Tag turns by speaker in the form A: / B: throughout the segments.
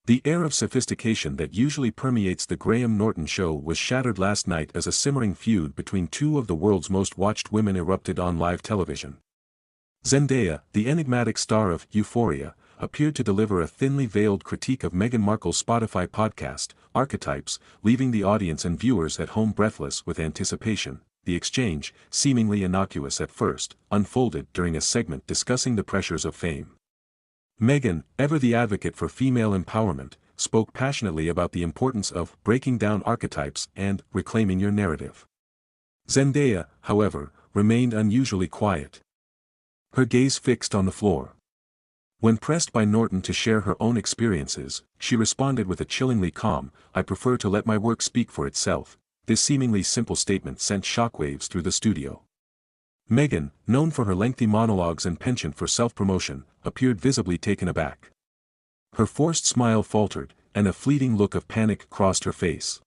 A: The air of sophistication that usually permeates the Graham Norton Show was shattered last night as a simmering feud between two of the world's most watched women erupted on live television. Zendaya, the enigmatic star of Euphoria, appeared to deliver a thinly veiled critique of Meghan Markle's Spotify podcast, Archetypes, leaving the audience and viewers at home breathless with anticipation. The exchange, seemingly innocuous at first, unfolded during a segment discussing the pressures of fame. Meghan, ever the advocate for female empowerment, spoke passionately about the importance of breaking down archetypes and reclaiming your narrative. Zendaya, however, remained unusually quiet. Her gaze fixed on the floor. When pressed by Norton to share her own experiences, she responded with a chillingly calm, "I prefer to let my work speak for itself." This seemingly simple statement sent shockwaves through the studio. Meghan, known for her lengthy monologues and penchant for self-promotion, appeared visibly taken aback. Her forced smile faltered, and a fleeting look of panic crossed her face.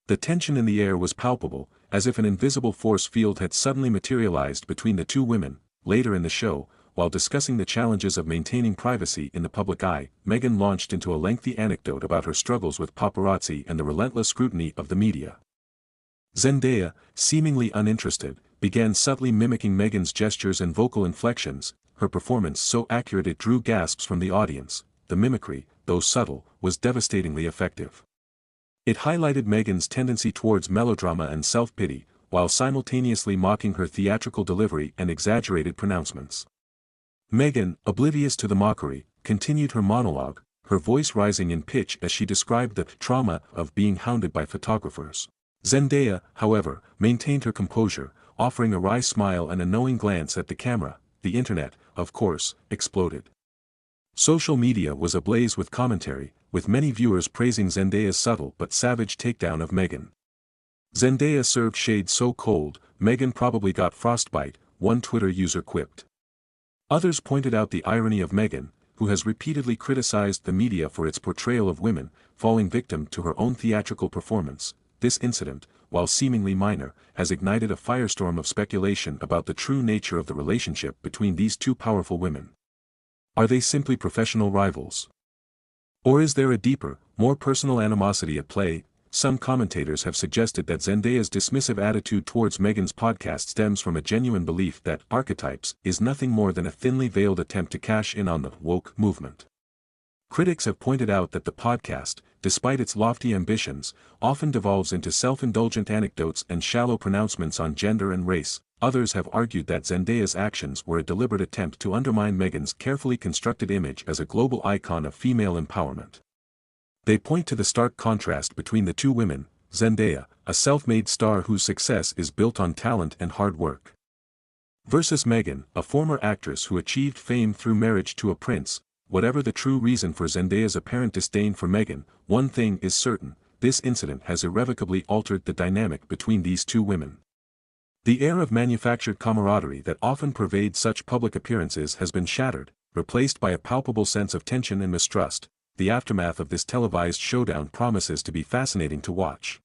A: The tension in the air was palpable, as if an invisible force field had suddenly materialized between the two women. Later in the show, while discussing the challenges of maintaining privacy in the public eye, Meghan launched into a lengthy anecdote about her struggles with paparazzi and the relentless scrutiny of the media. Zendaya, seemingly uninterested, began subtly mimicking Meghan's gestures and vocal inflections, her performance so accurate it drew gasps from the audience. The mimicry, though subtle, was devastatingly effective. It highlighted Meghan's tendency towards melodrama and self-pity, while simultaneously mocking her theatrical delivery and exaggerated pronouncements. Meghan, oblivious to the mockery, continued her monologue, her voice rising in pitch as she described the trauma of being hounded by photographers. Zendaya, however, maintained her composure, offering a wry smile and a knowing glance at the camera. The internet, of course, exploded. Social media was ablaze with commentary, with many viewers praising Zendaya's subtle but savage takedown of Meghan. "Zendaya served shade so cold, Meghan probably got frostbite," one Twitter user quipped. Others pointed out the irony of Meghan, who has repeatedly criticized the media for its portrayal of women, falling victim to her own theatrical performance. This incident, while seemingly minor, has ignited a firestorm of speculation about the true nature of the relationship between these two powerful women. Are they simply professional rivals? Or is there a deeper, more personal animosity at play? Some commentators have suggested that Zendaya's dismissive attitude towards Meghan's podcast stems from a genuine belief that Archetypes is nothing more than a thinly veiled attempt to cash in on the woke movement. Critics have pointed out that the podcast, despite its lofty ambitions, often devolves into self-indulgent anecdotes and shallow pronouncements on gender and race. Others have argued that Zendaya's actions were a deliberate attempt to undermine Meghan's carefully constructed image as a global icon of female empowerment. They point to the stark contrast between the two women, Zendaya, a self-made star whose success is built on talent and hard work, versus Meghan, a former actress who achieved fame through marriage to a prince. Whatever the true reason for Zendaya's apparent disdain for Meghan, one thing is certain: this incident has irrevocably altered the dynamic between these two women. The air of manufactured camaraderie that often pervades such public appearances has been shattered, replaced by a palpable sense of tension and mistrust. The aftermath of this televised showdown promises to be fascinating to watch.